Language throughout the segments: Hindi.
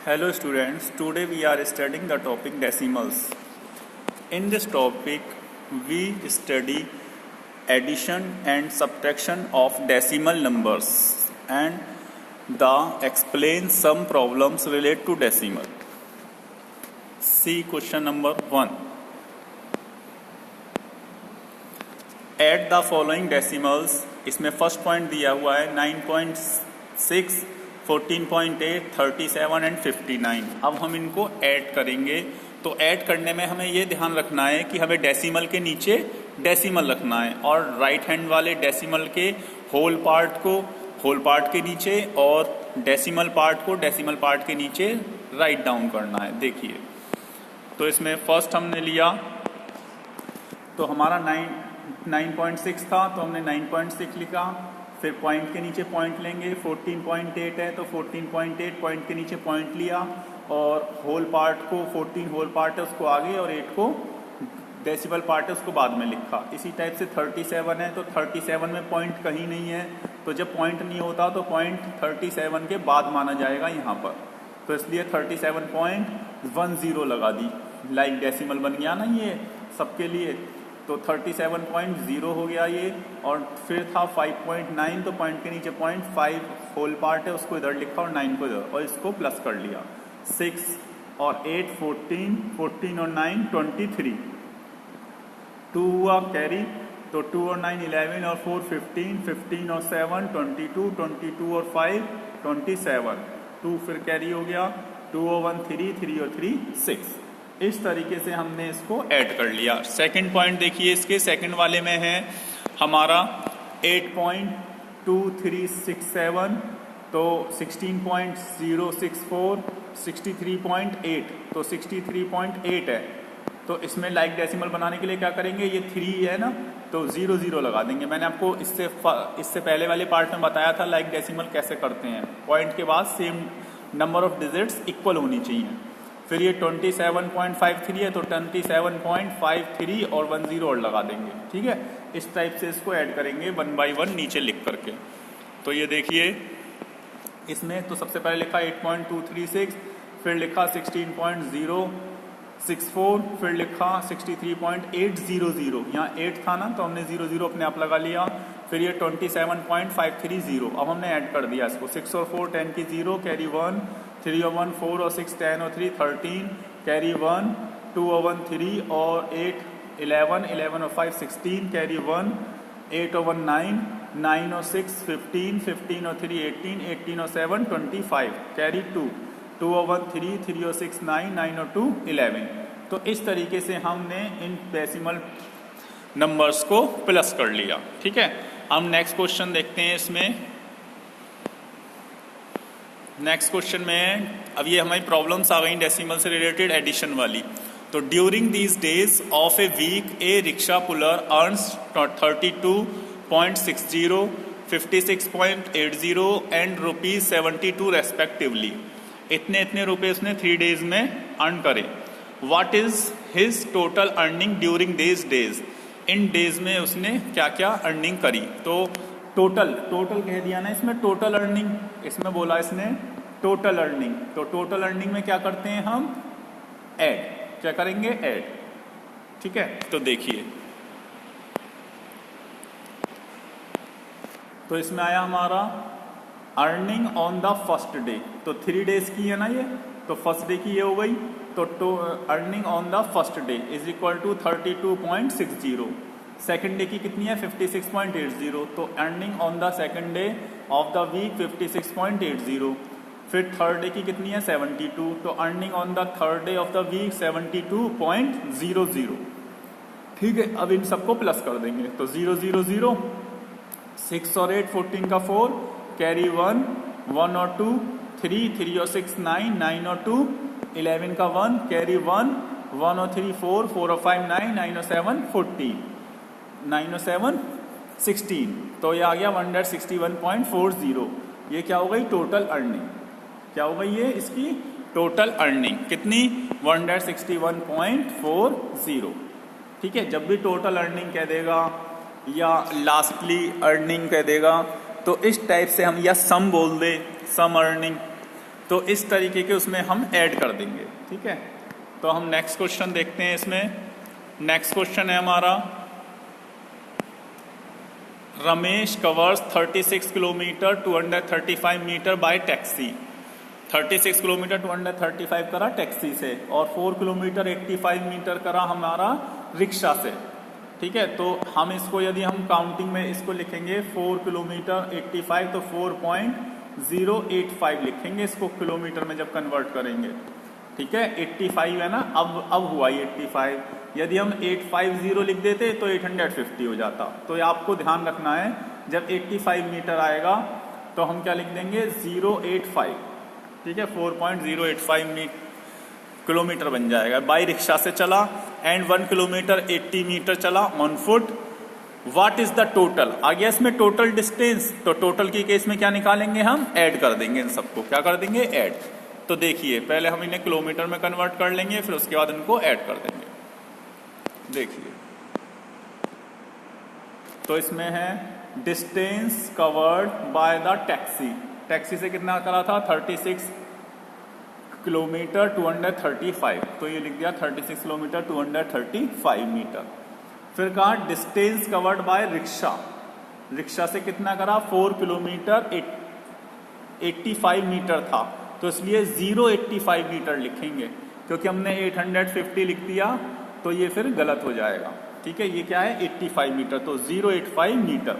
Hello students, today we are studying the topic decimals. In this topic, we study addition and subtraction of decimal numbers and explain some problems related to decimal. See question number 1. Add the following decimals. इसमें फर्स्ट पॉइंट दिया हुआ है 9.6, 14.8, 37 एंड 59. अब हम इनको ऐड करेंगे. तो ऐड करने में हमें ये ध्यान रखना है कि हमें डेसिमल के नीचे डेसिमल रखना है और राइट हैंड वाले डेसिमल के होल पार्ट को होल पार्ट के नीचे और डेसिमल पार्ट को डेसिमल पार्ट के नीचे राइट डाउन करना है. देखिए, तो इसमें फर्स्ट हमने लिया तो हमारा 9.6 था तो हमने 9.6 लिखा. फिर पॉइंट के नीचे पॉइंट लेंगे. 14.8 है तो 14.8 पॉइंट के नीचे पॉइंट लिया और होल पार्ट को 14 होल पार्ट है उसको आगे और 8 को डेसिमल पार्ट है उसको बाद में लिखा. इसी टाइप से 37 है तो 37 में पॉइंट कहीं नहीं है तो जब पॉइंट नहीं होता तो पॉइंट 37 के बाद माना जाएगा यहाँ पर. तो इसलिए 37.10 लगा दी. लाइक डेसिमल बन गया ना ये सबके लिए. तो 37.0 हो गया ये. और फिर था 5.9 तो पॉइंट के नीचे पॉइंट 5 होल पार्ट है उसको इधर लिखा और 9 को इधर और इसको प्लस कर लिया. 6 और 8 14, 14 और 9 23. 2 हुआ कैरी तो 2 और 9 11 और 4 15, 15 और 7 22, 22 और 5 27. 2 फिर कैरी हो गया. 2 और 1 3, 3 और 3 6. इस तरीके से हमने इसको ऐड कर लिया. सेकंड पॉइंट देखिए, इसके सेकंड वाले में है हमारा 8.2367 तो 16.064, 63.8 तो 63.8 है. तो इसमें लाइक डेसिमल बनाने के लिए क्या करेंगे, ये 3 है ना तो 0 लगा देंगे. मैंने आपको इससे पहले वाले पार्ट में बताया था लाइक डेसिमल कैसे करते हैं. पॉइंट के बाद same number of digits equal होनी चाहिए. फिर ये 27.53 है तो 27.53 और 10 और लगा देंगे. ठीक है, इस टाइप से इसको ऐड करेंगे 1 by 1 नीचे लिख करके. तो ये देखिए, इसमें तो सबसे पहले लिखा 8.236, फिर लिखा 16.064, फिर लिखा 63.800. यहाँ 8 था ना तो हमने 00 अपने आप लगा लिया. फिर ये 27.530. अब हमने ऐड कर दिया इसको. 6 और 4 10 की 0 कैरी 1, 3 और 1 4 और 6 10 और 3 13 कैरी 1, 2 और 1 3 और 8 11, 11 और 5 16 कैरी 1, 8 और 1 9, 9 और 6 15, 15 और 3 18, 18 और 7 25 कैरी 2, 2 और 1 3, 3 और 6 9, 9 और 2 11. तो इस तरीके से हमने इन डेसिमल नंबर्स को प्लस कर लिया. ठीक है, हम नेक्स्ट क्वेश्चन देखते हैं. इसमें नेक्स्ट क्वेश्चन में अब ये हमारी प्रॉब्लम्स आ गई डेसिमल से रिलेटेड एडिशन वाली. तो during these days of a week a rickshaw puller earns 32.60, 56.80 and ₹72 respectively. इतने रुपए उसने 3 डेज में अर्न करे. What is his total earning during these days. इन डेज में उसने क्या क्या अर्निंग करी. तो टोटल कह दिया ना इसमें. टोटल अर्निंग इसमें बोला इसने टोटल अर्निंग. तो टोटल अर्निंग में क्या करते हैं हम, ऐड. क्या करेंगे, ऐड. ठीक है, तो देखिए, तो इसमें आया हमारा earning on the first day. तो 3 डेज की है ना ये, तो फर्स्ट डे की ये हो गई. तो earning on the first day is equal to 32.60. Second day की कितनी है, 56.80. तो earning on the second day of the week 56.80. फिर थर्ड डे की कितनी है, 72. तो earning on the third day of the week 72.00. ठीक है, अब इन सबको प्लस कर देंगे. तो 0 6 और 8 14 का 4 कैरी 1, 1 और 2 3, 3 और 6 9, 9 और 2 11 का 1 कैरी 1, 1 और 3 4, 4 और 5 9, 9 और 7 14, 9 और 7 16. तो ये आ गया 161.40. ये क्या हो गई, टोटल अर्निंग. क्या हो गई ये इसकी टोटल अर्निंग. कितनी, 161.40. ठीक है, जब भी टोटल अर्निंग कह देगा या लास्टली अर्निंग कह देगा तो इस टाइप से हम, या सम बोल दे, सम अर्निंग, तो इस तरीके के उसमें हम ऐड कर देंगे। ठीक है, तो हम नेक्स्ट क्वेश्चन देखते हैं। इसमें नेक्स्ट क्वेश्चन है हमारा, Ramesh covers 36 kilometre 235 metre by taxi. 36 kilometre 235 करा टैक्सी से और 4 किलोमीटर 85 मीटर करा हमारा रिक्शा से। ठीक है, तो हम इसको यदि हम काउंटिंग में इसको लिखेंगे 4 किलोमीटर 85 तो 4.085 लिखेंगे इसको किलोमीटर में जब कन्वर्ट करेंगे। ठीक है, 85 है ना, अब हुआ ये 85। यदि हम 850 लिख देते तो 850 हो जाता। तो ये आपको ध्यान रखना है, जब 85 मीटर आएगा तो हम क्या लिख देंगे 085। ठीक है, 4.085 किलोमीटर बन जाएगा। बाई रिक्शा से चला एंड 1 किलोमीटर 80 मीटर चला on foot. What is the total? आ गया इसमें टोटल डिस्टेंस। तो टोटल की केस में क्या निकालेंगे हम, ऐड कर देंगे इन सबको। क्या कर देंगे, ऐड। तो देखिए पहले हम इन्हें किलोमीटर में कन्वर्ट कर लेंगे, फिर उसके बाद इनको ऐड कर देंगे। देखिए तो इसमें है distance covered by the taxi. Taxi से कितना करा था 36 किलोमीटर 235, तो ये लिख दिया 36 किलोमीटर 235 मीटर। फिर कहा distance covered by rickshaw. Rickshaw से कितना करा 4 किलोमीटर 85 मीटर था, तो इसलिए 085 मीटर लिखेंगे, क्योंकि हमने 850 लिख दिया तो ये फिर गलत हो जाएगा। ठीक है, ये क्या है 85 मीटर, तो 085 मीटर।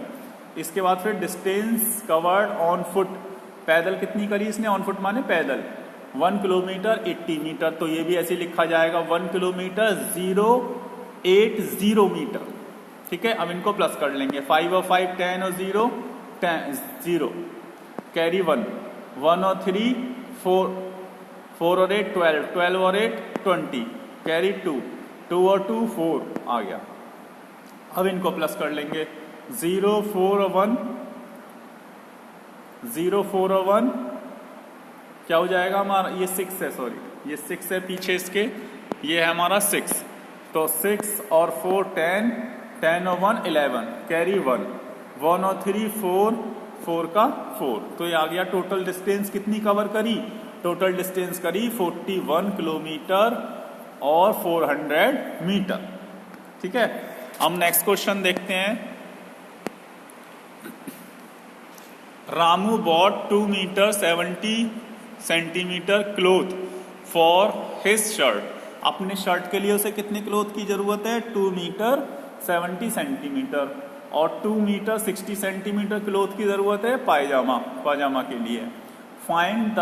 इसके बाद फिर डिस्टेंस कवर्ड ऑन फुट। पैदल कितनी करी इसने, ऑन फुट माने पैदल, 1 किलोमीटर 80 मीटर, तो ये भी ऐसे लिखा जाएगा 1 किलोमीटर 080 मीटर। ठीक है, अब इनको प्लस कर लेंगे, 5 और 5 10 और 0 0 कैरी 1 और 3 4 4 और 8 12 12 और 8 20 कैरी 2 2 और 2 4 आ गया। अब इनको प्लस कर लेंगे 0 4 और 1 0 4 और 1 क्या हो जाएगा हमारा, ये 6 है, सॉरी ये 6 है पीछे इसके, ये है हमारा 6, तो 6 और 4 10 10 और 1 11 कैरी 1 1 और 3 4 4 का 4, तो ये आ गया। टोटल डिस्टेंस कितनी कवर करी, टोटल डिस्टेंस करी 41 किलोमीटर और 400 मीटर। ठीक है, हम नेक्स्ट क्वेश्चन देखते हैं। Ramu bought 2 metre 70 centimetre cloth for his shirt. अपने शर्ट के लिए उसे कितने क्लोथ की जरूरत है, 2 मीटर 70 सेंटीमीटर, और 2 मीटर 60 सेंटीमीटर क्लोथ की जरूरत है पायजामा के लिए। Find the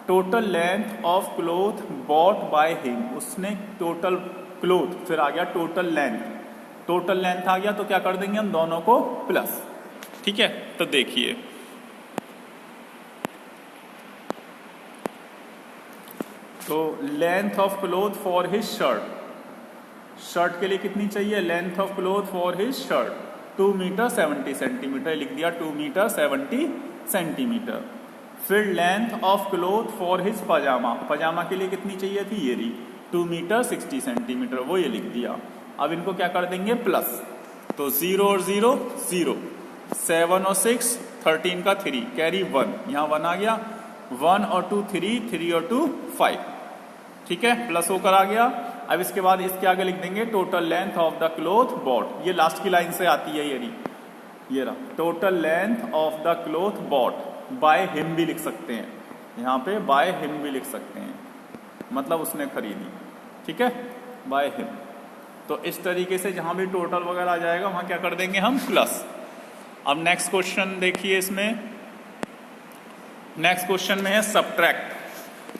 total length of cloth bought by him. उसने टोटल क्लोथ, फिर आ गया टोटल लेंथ आ गया, तो क्या कर देंगे हम दोनों को प्लस। ठीक है, तो देखिए तो length of cloth for his shirt के लिए कितनी चाहिए, length of cloth for his shirt 2 metre 70 centimetre, लिख दिया 2 मीटर 70 सेंटीमीटर। फिर length of cloth for his pyjama के लिए कितनी चाहिए थी, ये रही 2 मीटर 60 सेंटीमीटर, वो ये लिख दिया। अब इनको क्या कर देंगे प्लस, तो 0 और 0 0 7 और 6 13 का 3 कैरी 1, यहाँ 1 आ गया, 1 और 2 3 3 और 2 5। ठीक है, प्लस होकर आ गया। अब इसके बाद इसके आगे लिख देंगे total length of the cloth bought, ये लास्ट की लाइन से आती है, ये रहा total length of the cloth bought by him भी लिख सकते हैं, यहाँ पे बाय हिम भी लिख सकते हैं, मतलब उसने खरीदी। ठीक है, बाय हिम। तो इस तरीके से जहां भी टोटल वगैरह आ जाएगा वहां क्या कर देंगे हम प्लस। अब नेक्स्ट क्वेश्चन देखिए, इसमें नेक्स्ट क्वेश्चन में है सब्ट्रैक्ट।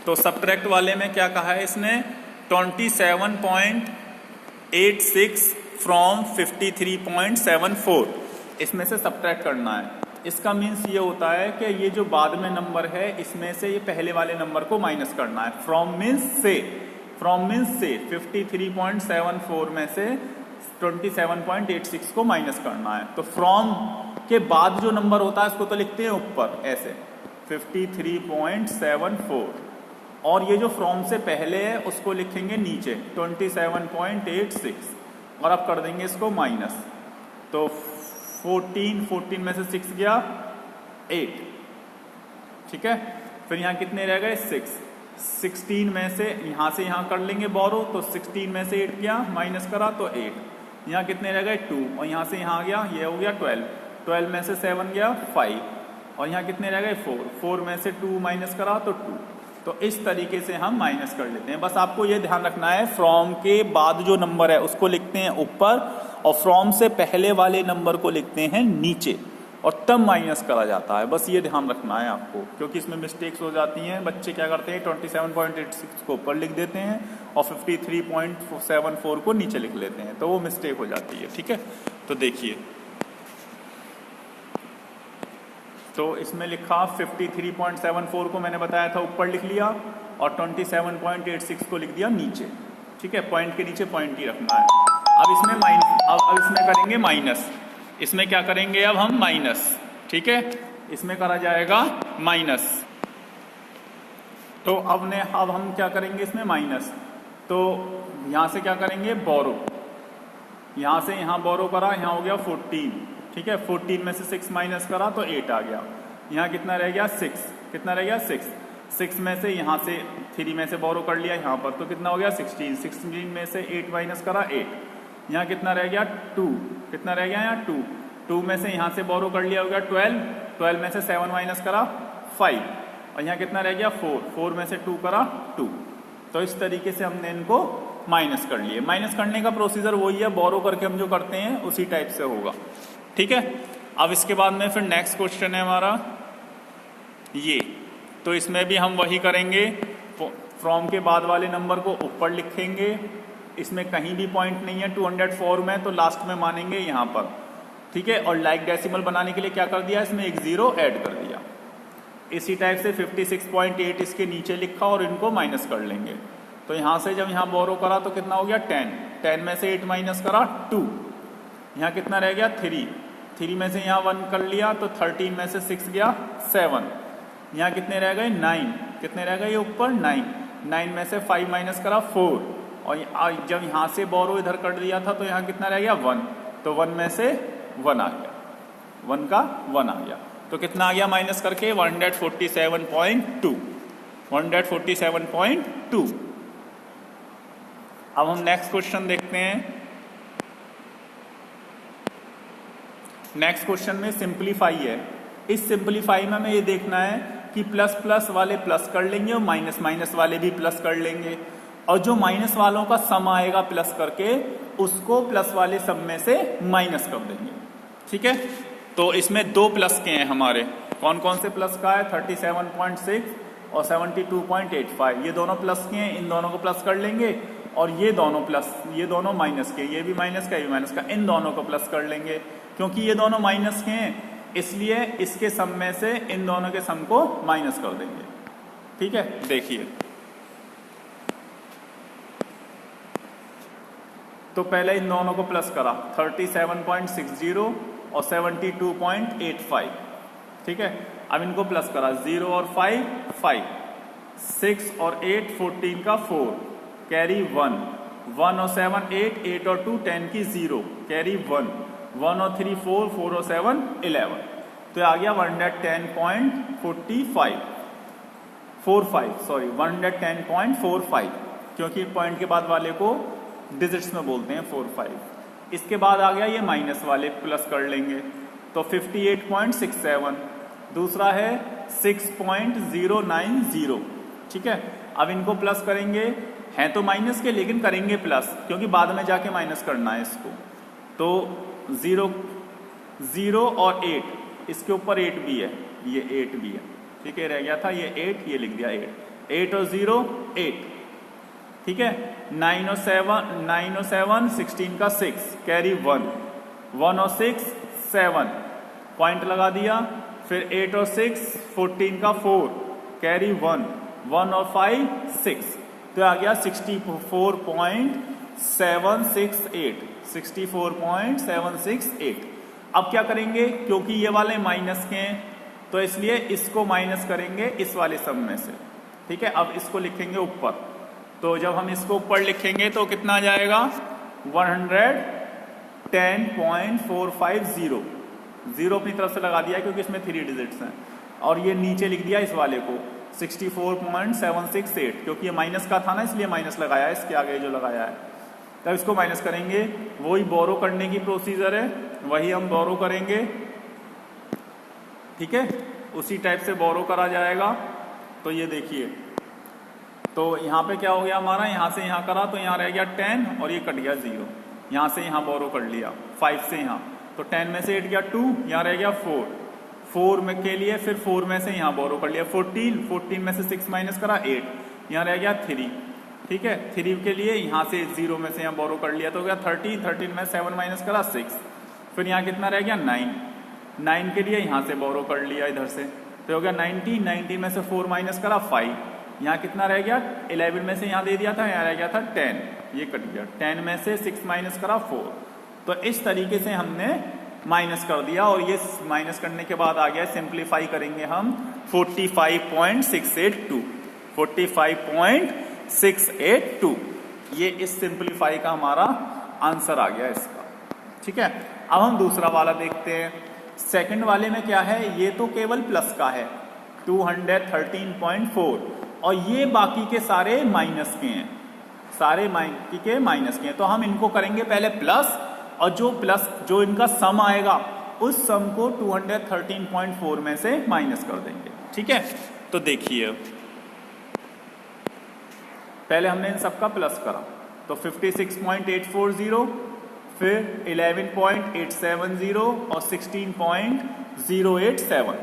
तो सब्ट्रैक्ट वाले में क्या कहा है इसने, 27.86 फ्रॉम 53.74, इसमें से सब्ट्रैक्ट करना है। इसका मीन्स ये होता है कि ये जो बाद में नंबर है इसमें से ये पहले वाले नंबर को माइनस करना है। फ्रॉम मीन्स से 53.74 में से 27.86 को माइनस करना है। तो फ्रॉम के बाद जो नंबर होता है उसको तो लिखते हैं ऊपर ऐसे 53.74, और ये जो फ्रॉम से पहले है उसको लिखेंगे नीचे 27.86, और अब कर देंगे इसको माइनस। तो 14 में से 6 गया 8। ठीक है, फिर यहाँ कितने रह गए 6, 16 में से यहाँ कर लेंगे बोरो, तो 16 में से 8 गया माइनस करा तो 8, यहाँ कितने रह गए 2, और यहाँ से यहाँ आ गया ये हो गया 12, 12 में से 7 गया 5, और यहाँ कितने रह गए 4, 4 में से 2 माइनस करा तो 2। तो इस तरीके से हम माइनस कर लेते हैं। बस आपको ये ध्यान रखना है फ्रॉम के बाद जो नंबर है उसको लिखते हैं ऊपर, और फ्रॉम से पहले वाले नंबर को लिखते हैं नीचे, और तब माइनस करा जाता है। बस ये ध्यान रखना है आपको, क्योंकि इसमें मिस्टेक्स हो जाती हैं। बच्चे क्या करते हैं 27.86 को ऊपर लिख देते हैं और 53.74 को नीचे लिख लेते हैं, तो वो मिस्टेक हो जाती है। ठीक है, तो देखिए, तो इसमें लिखा 53.74 को मैंने बताया था ऊपर लिख लिया, और 27.86 को लिख दिया नीचे। ठीक है, पॉइंट के नीचे पॉइंट ही रखना है। अब इसमें अब इसमें करेंगे माइनस, इसमें क्या करेंगे अब हम माइनस। ठीक है, इसमें करा जाएगा माइनस, तो अब हम क्या करेंगे इसमें माइनस, तो यहां से क्या करेंगे बोरो, यहां से यहाँ बोरो करा, यहाँ हो गया 14। ठीक है, 14 में से 6 माइनस करा तो 8 आ गया, यहाँ कितना रह गया 6, कितना रह गया 6, 6 में से यहाँ से 3 में से बोरो कर लिया यहाँ पर, तो कितना हो गया 16, 16 में से 8 माइनस करा 8, यहाँ कितना रह गया 2, कितना रह गया यहाँ 2, 2 में से यहाँ से बोरो कर लिया हो गया 12, 12 में से 7 माइनस करा 5, और यहाँ कितना रह गया 4, 4 में से 2 करा 2। तो इस तरीके से हमने इनको माइनस कर लिए। माइनस करने का प्रोसीजर वही है, बोरो करके हम जो करते हैं उसी टाइप से होगा। ठीक है, अब इसके बाद में फिर नेक्स्ट क्वेश्चन है हमारा ये, तो इसमें भी हम वही करेंगे, फ्रॉम के बाद वाले नंबर को ऊपर लिखेंगे, इसमें कहीं भी पॉइंट नहीं है 204 में, तो लास्ट में मानेंगे यहाँ पर। ठीक है, और लाइक डेसिमल बनाने के लिए क्या कर दिया, इसमें एक 0 ऐड कर दिया। इसी टाइप से 56.8 इसके नीचे लिखा और इनको माइनस कर लेंगे। तो यहाँ से जब यहाँ बोरो करा तो कितना हो गया 10, 10 में से 8 माइनस करा 2, यहाँ कितना रह गया 3, 3 में से यहाँ 1 कर लिया तो 13 में से 6 गया 7, यहाँ कितने रह गए 9, कितने रह गए ये ऊपर 9, 9 में से 5 माइनस करा 4, और जब यहाँ से बोरो इधर कर दिया था तो यहाँ कितना रह गया 1, तो 1 में से 1 आ गया, 1 का 1 आ गया, तो कितना आ गया माइनस करके 147.2, 147.2। अब हम नेक्स्ट क्वेश्चन देखते हैं। नेक्स्ट क्वेश्चन में सिंपलीफाई है। इस सिंपलीफाई में हमें ये देखना है कि प्लस प्लस वाले प्लस कर लेंगे और माइनस माइनस वाले भी प्लस कर लेंगे, और जो माइनस वालों का सम आएगा प्लस करके उसको प्लस वाले सम में से माइनस कर देंगे। ठीक है, तो इसमें 2 प्लस के हैं हमारे, कौन कौन से प्लस का है 37.6 और 72.85, ये दोनों प्लस के हैं, इन दोनों को प्लस कर लेंगे, और ये दोनों प्लस, ये दोनों माइनस के, ये भी माइनस का ये भी माइनस का, इन दोनों को प्लस कर लेंगे। क्योंकि ये दोनों माइनस के हैं इसलिए इसके सम में से इन दोनों के सम को माइनस कर देंगे। ठीक है, देखिए, तो पहले इन दोनों को प्लस करा 37.60 और 72.85। ठीक है, अब इनको प्लस करा 0 और 5 5, 6 और 8 14 का 4 कैरी 1, 1 और 7 8, 8 और 2 10 की 0 कैरी 1, 1 और 3 4, 4 और 7 11, तो आ गया 110.45, क्योंकि पॉइंट के बाद वाले को डिजिट्स में बोलते हैं 4 5। इसके बाद आ गया ये माइनस वाले प्लस कर लेंगे तो 58.67, दूसरा है 6.090। ठीक है, अब इनको प्लस करेंगे, हैं तो माइनस के लेकिन करेंगे प्लस क्योंकि बाद में जाके माइनस करना है इसको। तो 0 और 8, इसके ऊपर 8 भी है, ये 8 भी है। ठीक है, रह गया था ये 8, ये लिख दिया 8 और 0 8। ठीक है, 9 और 7 16 का 6 कैरी 1, 1 और 6 7 पॉइंट लगा दिया, फिर 8 और 6 14 का 4 कैरी 1, 1 और 5 6, तो आ गया 64.768। अब क्या करेंगे, क्योंकि ये वाले माइनस के हैं तो इसलिए इसको माइनस करेंगे इस वाले सम में से। ठीक है, अब इसको लिखेंगे ऊपर, तो जब हम इसको ऊपर लिखेंगे तो कितना आ जाएगा 110.450। 0 अपनी तरफ से लगा दिया क्योंकि इसमें 3 डिजिट्स हैं, और ये नीचे लिख दिया इस वाले को 64.768, क्योंकि ये माइनस का था ना इसलिए माइनस लगाया है इसके आगे जो लगाया है। तब इसको माइनस करेंगे, वही बोरो करने की प्रोसीजर है, वही हम बोरो करेंगे, ठीक है, उसी टाइप से बोरो करा जाएगा। तो ये देखिए, तो यहाँ पे क्या हो गया हमारा, यहाँ से यहाँ करा तो यहाँ रह गया 10 और ये कट गया 0, यहाँ से यहाँ बोरो कर लिया 5 से यहाँ, तो 10 में से 8 गया 2, यहाँ रह गया 4 में के लिए, फिर 4 में से यहाँ बोरो कर लिया 14 में से 6 माइनस करा 8, यहाँ रह गया 3, ठीक है, 3 के लिए यहाँ से 0 में से यहाँ बोरो कर लिया तो हो गया 13 में 7 माइनस करा 6, फिर यहाँ कितना रह गया 9 के लिए यहाँ से बोरो कर लिया इधर से, तो हो गया 19 में से 4 माइनस करा 5, यहाँ कितना रह गया 11 में से यहाँ दे दिया था, यहाँ रह गया था 10, ये कट गया, 10 में से 6 माइनस करा 4। तो इस तरीके से हमने माइनस कर दिया और ये माइनस करने के बाद आ गया, सिंप्लीफाई करेंगे हम 45.682, ये इस सिंप्लीफाई का हमारा आंसर आ गया इसका, ठीक है। अब हम दूसरा वाला देखते हैं। सेकंड वाले में क्या है, ये तो केवल प्लस का है 213.4 और ये बाकी के सारे माइनस के हैं, सारे के माइनस के हैं, तो हम इनको करेंगे पहले प्लस, और जो इनका सम आएगा उस सम को 213.4 में से माइनस कर देंगे, ठीक है। तो देखिए, पहले हमने इन सबका प्लस करा तो 56.840, फिर 11.870 और 16.087,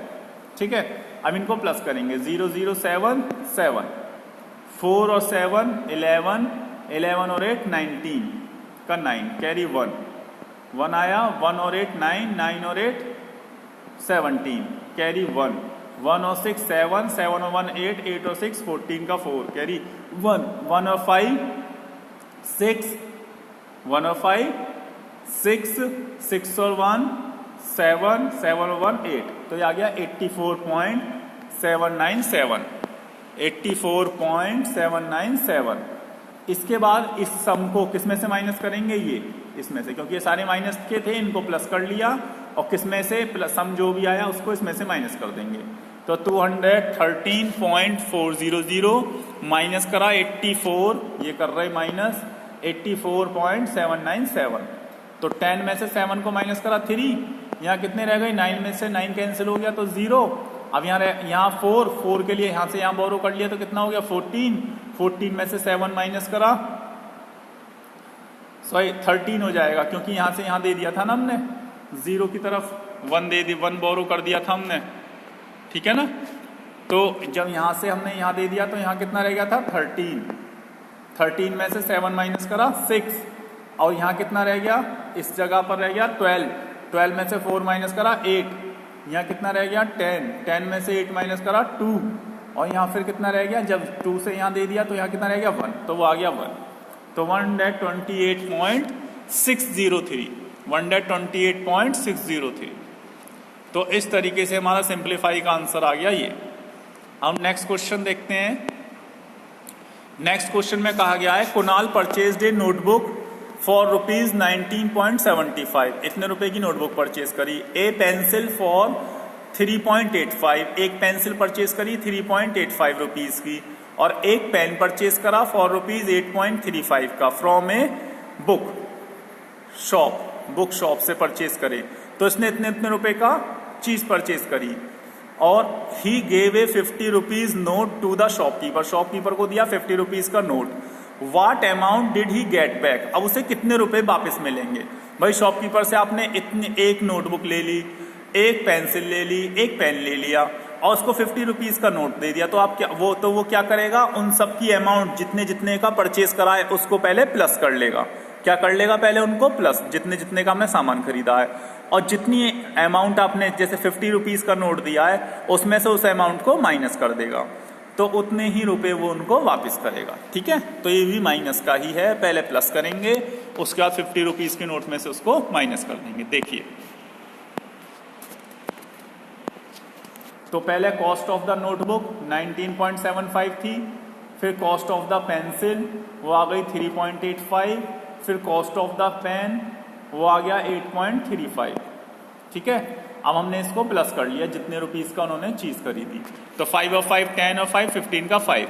ठीक है। अब इनको प्लस करेंगे 0077, 4 और 7 11 और 8 19 का 9 कैरी 1 आया, 1 और 8 9 और 8 17 कैरी 1 और 6 7 और 1 8 और 6 14 का 4 कैरी 1 और 5 6 1 और 5 6 और 1 7 और 1 8, तो ये आ गया 84.797। इसके बाद इस सम को किस में से माइनस करेंगे, ये इसमें से, क्योंकि ये सारे माइनस के थे, इनको प्लस कर लिया और किस में से प्लस सम जो भी आया उसको इसमें से माइनस कर देंगे। तो 213.400 माइनस करा 84, ये कर रहे माइनस 84.797, तो 10 में से 7 को माइनस करा 3, यहाँ कितने रह गए, 9 में से 9 कैंसिल हो गया तो 0, अब यहाँ 4 के लिए यहाँ से यहाँ बोरो कर लिया तो कितना हो गया 14 में से 7 माइनस करा 13 हो जाएगा, क्योंकि यहाँ से यहाँ दे दिया था ना हमने 0 की तरफ 1 बोरो कर दिया था हमने, ठीक है ना। तो जब यहाँ से हमने यहाँ दे दिया तो यहाँ कितना रह गया था 13 में से 7 माइनस करा 6, और यहाँ कितना रह गया, इस जगह पर रह गया 12 में से 4 माइनस करा 8, यहाँ कितना रह गया 10 में से 8 माइनस करा 2, और यहाँ फिर कितना रह गया, जब 2 से यहाँ दे दिया तो यहाँ कितना रह गया 1, तो वो आ गया 1, तो 128.603। तो इस तरीके से हमारा सिंप्लीफाई का आंसर आ गया ये। हम नेक्स्ट क्वेश्चन देखते हैं। नेक्स्ट क्वेश्चन में कहा गया है Kunal purchased A notebook for ₹19.75, इतने रुपए की नोटबुक परचेज करी। ए पेंसिल फॉर 3.85, एक पेंसिल परचेज करी 3.85 रुपीज की, और एक पेन परचेज करा फॉर ₹8.35 का फ्रॉम ए बुक शॉप से परचेज करे। तो इसने इतने रुपए का चीज परचेज करी, और he gave a 50 rupees note to the shopkeeper को दिया 50 रुपीज का note. What amount did he get back? अब उसे कितने रुपए वापस मिलेंगे। भाई शॉपकीपर से आपने एक नोटबुक ले ली, एक पेंसिल ले ली, एक पेन ले लिया और उसको 50 रुपीज का नोट दे दिया, तो आप वो क्या करेगा, उन सब की अमाउंट जितने का परचेज करा है उसको पहले प्लस कर लेगा। क्या कर लेगा, पहले उनको प्लस, जितने का हमने सामान खरीदा है, और जितनी अमाउंट आपने जैसे 50 रुपीज का नोट दिया है उसमें से उस अमाउंट को माइनस कर देगा, तो उतने ही रुपए वो उनको वापस करेगा, ठीक है। तो ये भी माइनस का ही है, पहले प्लस करेंगे उसके बाद 50 रुपीज के नोट में से उसको माइनस कर देंगे। देखिए, तो पहले कॉस्ट ऑफ द नोटबुक 19.75 थी, फिर कॉस्ट ऑफ द पेंसिल वो आ गई 3.85, फिर कॉस्ट ऑफ द पेन वो आ गया 8.35, ठीक है। अब हमने इसको प्लस कर लिया जितने रुपीस का उन्होंने चीज खरीदी। तो 5 और 5 10 और 5 15 का 5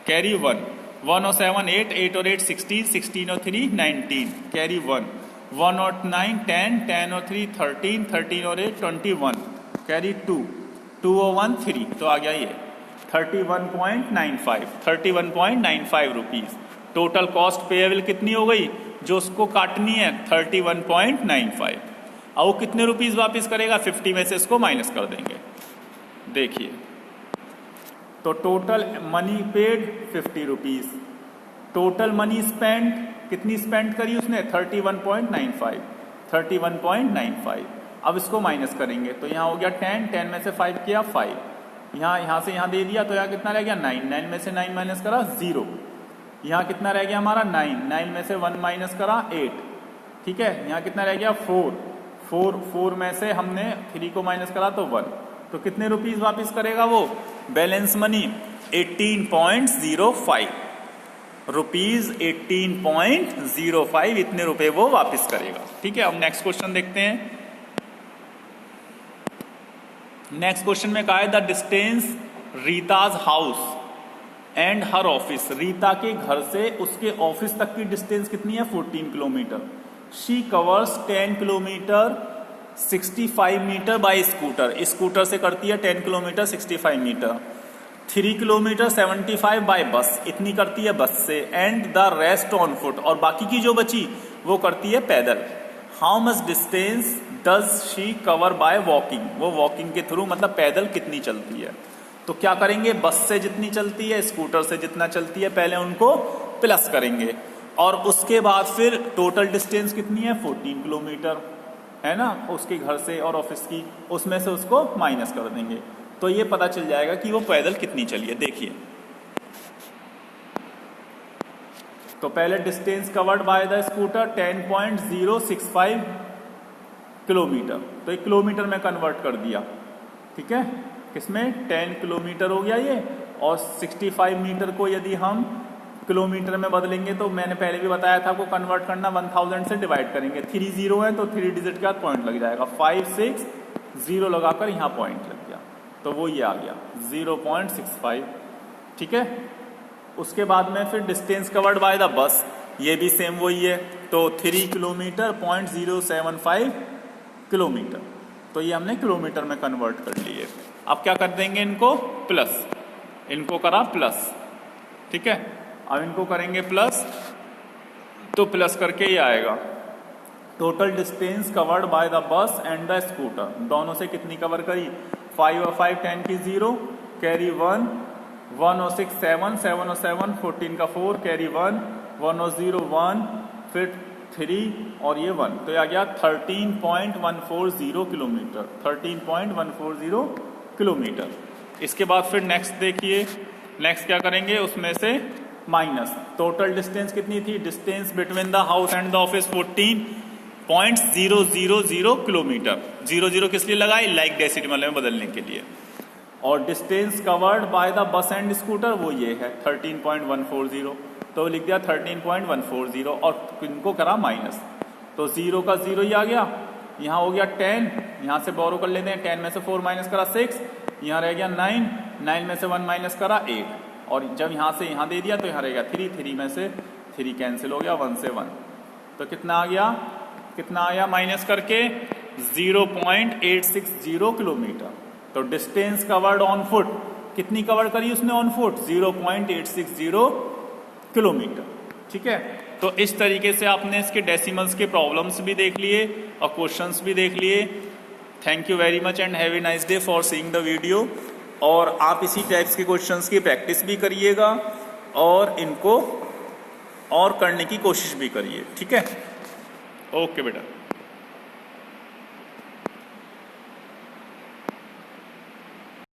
कैरी 1, 1 और 7 8, 8 और 8 16, 16 और 3 19 कैरी 1, 1 और 9 10, 10 और 3 13, 13 और 8 21 कैरी 2, 2 और 1 3। तो आ गया ये 31.95 रुपीज। टोटल कॉस्ट पेएबल कितनी हो गई जो उसको काटनी है 31.95। अब वो कितने रुपीस वापस करेगा 50 में से इसको माइनस कर देंगे। देखिए तो total money paid 50 rupees, total money spend कितनी स्पेंड करी उसने 31.95। अब इसको माइनस करेंगे तो यहाँ हो गया 10, 10 में से 5 किया 5, यहाँ से यहाँ दे दिया तो यहाँ कितना रह गया 9, 9 में से 9 माइनस करा 0, यहाँ कितना रह गया हमारा 9, 9 में से 1 माइनस करा 8, ठीक है। यहाँ कितना रह गया 4 में से हमने 3 को माइनस करा तो 1, तो कितने रुपीस वापस करेगा वो बैलेंस मनी 18.05 रुपीज, 18.05 इतने रुपए वो वापस करेगा, ठीक है। अब नेक्स्ट क्वेश्चन देखते हैं। नेक्स्ट क्वेश्चन में कहा है the distance Rita's house and her office, Rita के घर से उसके ऑफिस तक की डिस्टेंस कितनी है 14 kilometre. She covers 10 kilometre 65 metre by scooter, scooter से करती है 10 किलोमीटर 65 मीटर। 3 किलोमीटर 75 बाय बस, इतनी करती है बस से, and the rest on foot, और बाकी की जो बची वो करती है पैदल। How much distance does she cover by walking, वो वॉकिंग के थ्रू मतलब पैदल कितनी चलती है। तो क्या करेंगे बस से जितनी चलती है स्कूटर से जितना चलती है पहले उनको प्लस करेंगे, और उसके बाद फिर टोटल डिस्टेंस कितनी है 14 किलोमीटर है ना उसके घर से और ऑफिस की, उसमें से उसको माइनस कर देंगे तो ये पता चल जाएगा कि वो पैदल कितनी चली है। देखिए तो पहले distance covered by the scooter 10.065 kilometre, तो एक किलोमीटर में कन्वर्ट कर दिया, ठीक है। किसमें 10 किलोमीटर हो गया ये, और 65 मीटर को यदि हम किलोमीटर में बदलेंगे तो मैंने पहले भी बताया था आपको कन्वर्ट करना 1000 से डिवाइड करेंगे। 3 0 है तो 3 डिजिट का पॉइंट लग जाएगा, 5 6 0 लगाकर यहाँ पॉइंट लग गया तो वो ये आ गया 0.65, ठीक है। उसके बाद में फिर distance covered by the bus, ये भी सेम वही है, तो 3 किलोमीटर 0.075 किलोमीटर, तो ये हमने किलोमीटर में कन्वर्ट कर लिए। अब क्या कर देंगे इनको प्लस, इनको करा प्लस, ठीक है। अब इनको करेंगे प्लस, तो प्लस करके ये आएगा total distance covered by the bus and the scooter, दोनों से कितनी कवर करी 5 और 5 10 की 0 कैरी 1, 1 और 6 7, 7 और 7 14 का 4 कैरी 1, 1 और 0 1 फिर 3 और ये 1, तो ये आ गया 13.140 किलोमीटर, 13.140 किलोमीटर। इसके बाद फिर नेक्स्ट देखिए, नेक्स्ट क्या करेंगे उसमें से माइनस, टोटल डिस्टेंस कितनी थी, distance between the house and the office 14.000 kilometre, 0 किस लिए लगाई लाइक डेसिमल में बदलने के लिए, और distance covered by the bus and scooter वो ये है 13.140, तो लिख दिया 13.140 और इनको करा माइनस, तो 0 का 0 ही आ गया, यहाँ हो गया 10, यहाँ से बोरो कर लेते हैं 10 में से 4 माइनस करा 6, यहाँ रह गया 9, 9 में से 1 माइनस करा 8, और जब यहाँ से यहाँ दे दिया तो यहाँ रहेगा 3, 3 में से 3 कैंसिल हो गया 1 से 1, तो कितना आ गया, कितना आया माइनस करके 0.860 किलोमीटर। तो डिस्टेंस कवर्ड ऑन फुट कितनी कवर करी उसने ऑन फुट 0.860 किलोमीटर, ठीक है। तो इस तरीके से आपने इसके डेसिमल्स के प्रॉब्लम्स भी देख लिए और क्वेश्चंस भी देख लिए। Thank you very much and have a nice day for seeing the video. और आप इसी टाइप्स के क्वेश्चंस की प्रैक्टिस भी करिएगा और इनको और करने की कोशिश भी करिए, ठीक है। ओके बेटा।